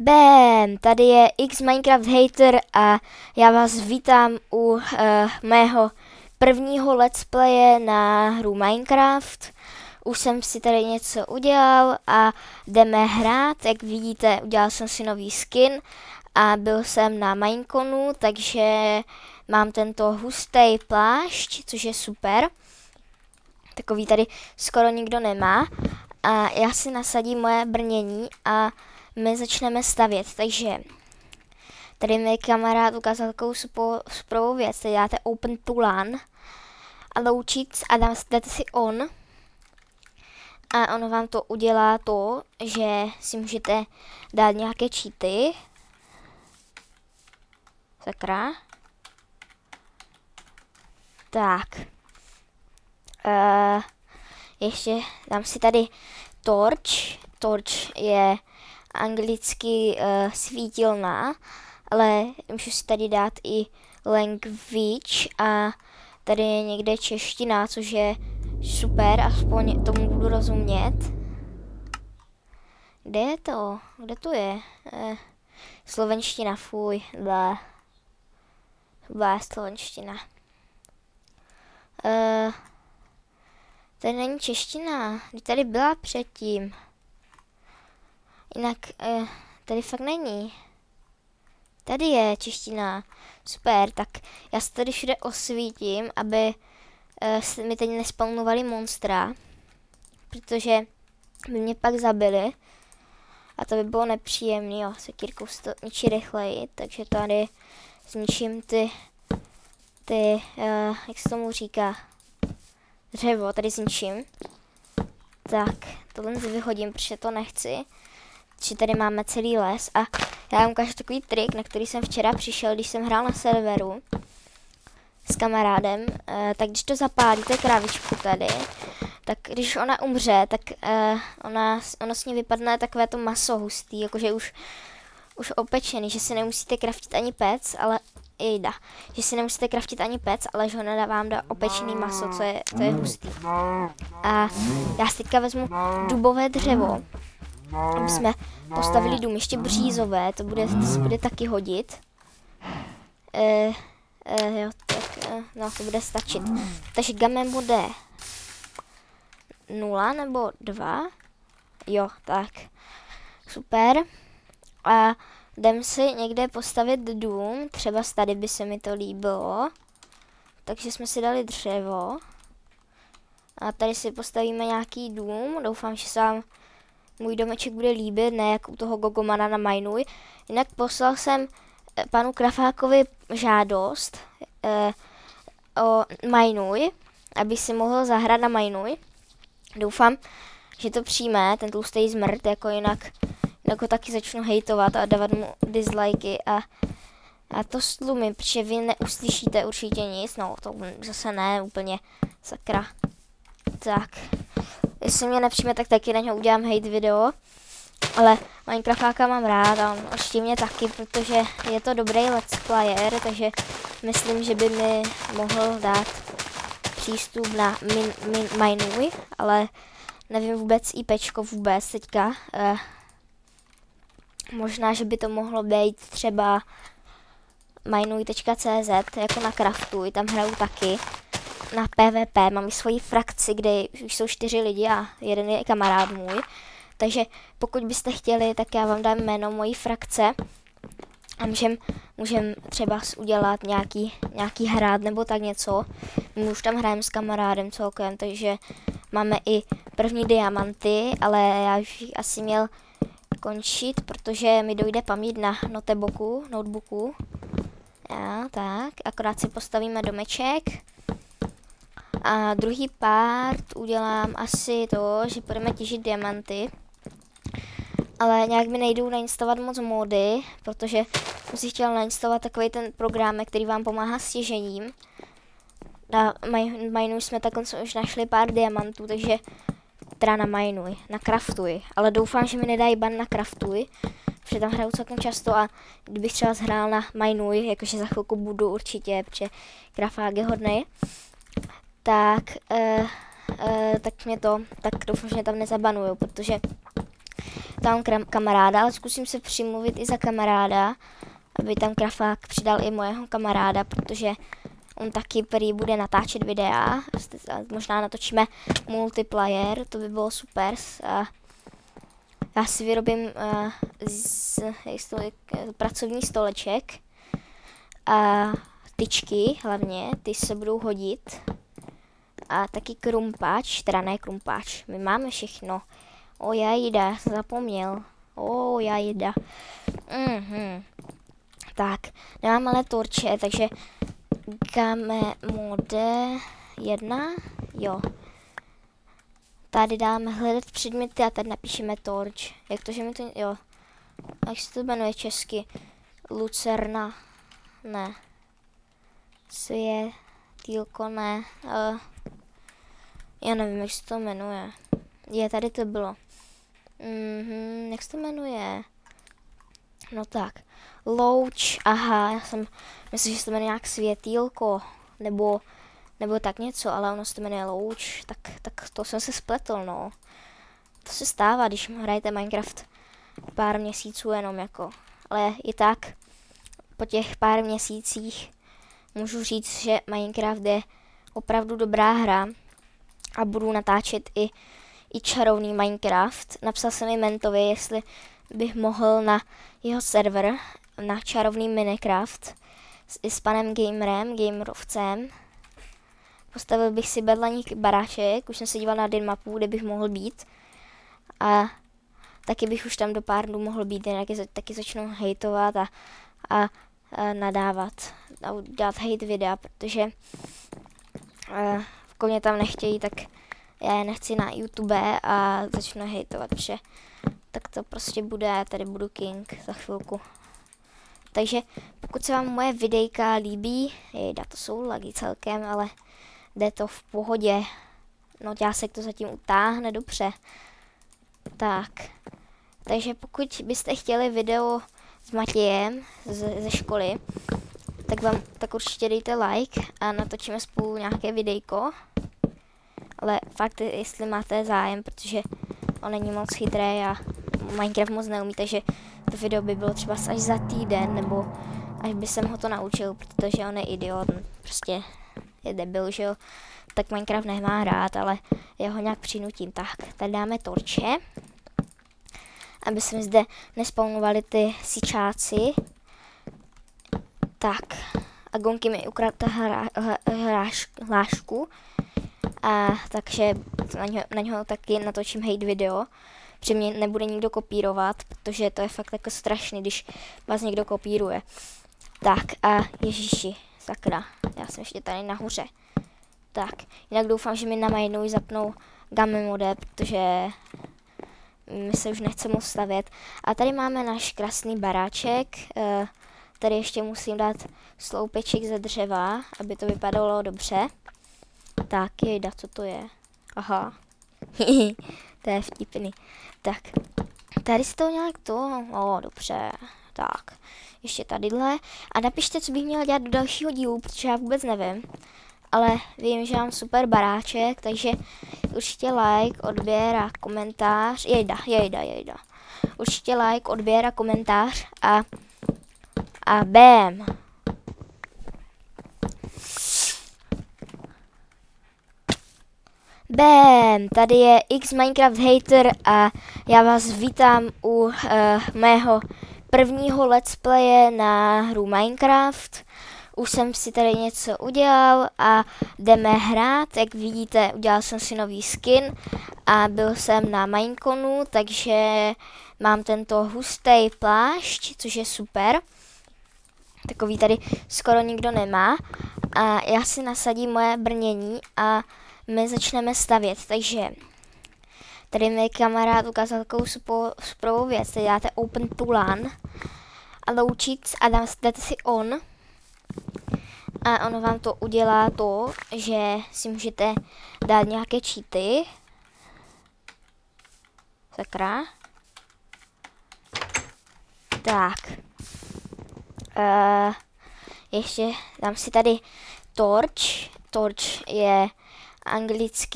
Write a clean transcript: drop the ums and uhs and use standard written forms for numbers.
Bam, tady je X Minecraft Hater a já vás vítám u mého prvního let's playe na hru Minecraft. Už jsem si tady něco udělal a jdeme hrát. Jak vidíte, udělal jsem si nový skin a byl jsem na Mineconu, takže mám tento hustý plášť, což je super. Takový tady skoro nikdo nemá. A já si nasadím moje brnění a my začneme stavět, takže tady mi kamarád ukázal takovou superovou věc, tady dáte open to LAN a loučit a dáte si on a ono vám to udělá to, že si můžete dát nějaké cheaty. Sakra. Tak. Ještě dám si tady torch. Torch je anglicky svítilná, ale můžu si tady dát i language a tady je někde čeština, což je super, aspoň tomu budu rozumět. Kde je to? Kde to je? Slovenština, fuj, blá, slovenština. Tady není čeština, tady byla předtím. Jinak tady fakt není. Tady je čeština. Super, tak já se tady všude osvítím, aby mi teď nespawnovali monstra. Protože by mě pak zabili. A to by bylo nepříjemné. Jo, sekírkou se to ničí rychleji. Takže tady zničím ty jak se tomu říká, dřevo, tady zničím. Tak, tohle vyhodím, protože to nechci. Takže tady máme celý les a já vám ukážu takový trik, na který jsem včera přišel, když jsem hrál na serveru s kamarádem. Tak když to zapálíte krávičku tady, tak když ona umře, tak ono s ní vypadne takové to maso hustý, jakože už opečený, že si nemusíte craftit ani pec, ale že si nemusíte craftit ani pec, ale že ona vám dá opečený maso, to je hustý. A já si teďka vezmu dubové dřevo, aby jsme postavili dům, ještě břízové, to se bude taky hodit. Jo, tak, no, to bude stačit. Takže gamen bude 0 nebo 2. Jo, tak. Super. A jdem si někde postavit dům, třeba tady by se mi to líbilo. Takže jsme si dali dřevo. A tady si postavíme nějaký dům, doufám, že se vám můj domeček bude líbit, ne jak u toho Gogomana na Minuj. Jinak poslal jsem panu Krafákovi žádost o Minuj, aby si mohl zahrát na Minuj. Doufám, že to přijme, ten tlustý zmrt, jako jinak taky začnu hejtovat a dávat mu dislikey a to slumím, protože vy neuslyšíte určitě nic, no to zase ne úplně, sakra. Tak. Jestli mě nepřijme, tak taky na něho udělám hate video. Ale Minecraftáka mám rád a on ještě mě taky, protože je to dobrý let's player, takže myslím, že by mi mohl dát přístup na Minuj, ale nevím vůbec IPčko vůbec teďka. Možná, že by to mohlo být třeba minuj.cz, jako na Craftuj, tam hraju taky. Na PvP mám i svoji frakci, kde už jsou 4 lidi a jeden je kamarád můj. Takže pokud byste chtěli, tak já vám dám jméno mojí frakce a můžem třeba udělat nějaký hrát nebo tak něco. My už tam hrajeme s kamarádem celkem, takže máme i první diamanty, ale já už asi měl končit, protože mi dojde paměť na notebooku. Já, tak, akorát si postavíme domeček. A druhý part udělám asi to, že budeme těžit diamanty. Ale nějak mi nejdou nainstalovat moc mody, protože jsem si chtěl nainstalovat takový ten program, který vám pomáhá s těžením. Na Minuj jsme takhle už našli pár diamantů, takže teda na Minuj, na Craftuj. Ale doufám, že mi nedají ban na Craftuj, protože tam hraju celkem často a kdybych třeba zhrál na Minuj, jakože za chvilku budu určitě, protože Krafák je hodnej, tak doufám, že mě tam nezabanujou, protože tam kamaráda, ale zkusím se přimluvit i za kamaráda, aby tam Krafák přidal i mojeho kamaráda, protože on taky prý bude natáčet videa. Možná natočíme multiplayer, to by bylo super. A já si vyrobím pracovní stoleček a tyčky hlavně, ty se budou hodit. A taky krumpáč, teda ne krumpáč, my máme všechno. O jajda, jsem zapomněl. O jajda. Tak, nemám ale torče, takže game mode 1, jo. Tady dáme hledat předměty a tady napíšeme torč. Jak to, že mi to, jo. Jak se to jmenuje česky? Lucerna, ne. Světýlko, ne. Já nevím, jak se to jmenuje. Tady to bylo. Jak se to jmenuje? No tak. Louč, aha, já jsem myslím, že se to jmenuje nějak světýlko, nebo tak něco, ale ono se to jmenuje louč, tak to jsem se spletl, no. To se stává, když hrajete Minecraft pár měsíců jenom jako. Ale i tak, po těch pár měsících můžu říct, že Minecraft je opravdu dobrá hra a budu natáčet i čarovný Minecraft. Napsal jsem i Mentovi, jestli bych mohl na jeho server, na čarovný Minecraft s panem gamerovcem. Postavil bych si bedlaník baráček, už jsem se díval na Dinmapu, kde bych mohl být. A taky bych už tam do pár dnů mohl být, jinak taky začnu hejtovat a nadávat a dělat hate videa, protože pokud mě tam nechtějí, tak já je nechci na YouTube a začnu hejtovat, protože tak to prostě bude, tady budu king za chvilku. Takže pokud se vám moje videjka líbí, to jsou lagy celkem, ale jde to v pohodě. No Ťásek to zatím utáhne dobře. Tak, takže pokud byste chtěli video s Matějem ze školy, tak určitě dejte like a natočíme spolu nějaké videjko. Ale fakt, jestli máte zájem, protože on není moc chytrý a Minecraft moc neumí, takže to video by bylo třeba až za týden, nebo až by jsem ho to naučil, protože on je idiot, prostě je debil, že jo. Tak Minecraft nemá hrát, ale já ho nějak přinutím. Tak, tady dáme torče, aby jsme zde nespawnovali ty sičáci. Tak, a Gonky mi ukradl hlášku. A takže na něho taky natočím hate video. Při mě nebude nikdo kopírovat, protože to je fakt jako strašný, když vás někdo kopíruje. Tak a ježiši, sakra, já jsem ještě tady nahoře. Tak, jinak doufám, že mi na jednou zapnou game mode, protože my se už nechceme stavět. A tady máme náš krásný baráček. Tady ještě musím dát sloupeček ze dřeva, aby to vypadalo dobře. Tak, jejda, co to je? Aha. To je vtipný. Tak, tady z toho nějak to, dobře, tak, ještě tadyhle. A napište, co bych měla dělat do dalšího dílu, protože já vůbec nevím. Ale vím, že mám super baráček, takže určitě like, odběr a komentář, jejda. Určitě like, odběr a komentář a bam. Bam, tady je X Minecraft Hater a já vás vítám u mého prvního let's playe na hru Minecraft. Už jsem si tady něco udělal a jdeme hrát. Jak vidíte, udělal jsem si nový skin a byl jsem na Mineconu, takže mám tento hustý plášť, což je super. Takový tady skoro nikdo nemá. A já si nasadím moje brnění a my začneme stavět, takže tady mi kamarád ukázal takovou superovou věc, tady dáte open to LAN a loučit a dáte si on a ono vám to udělá to, že si můžete dát nějaké cheaty. Sakra. Tak. Ještě dám si tady torch. Torch je anglicky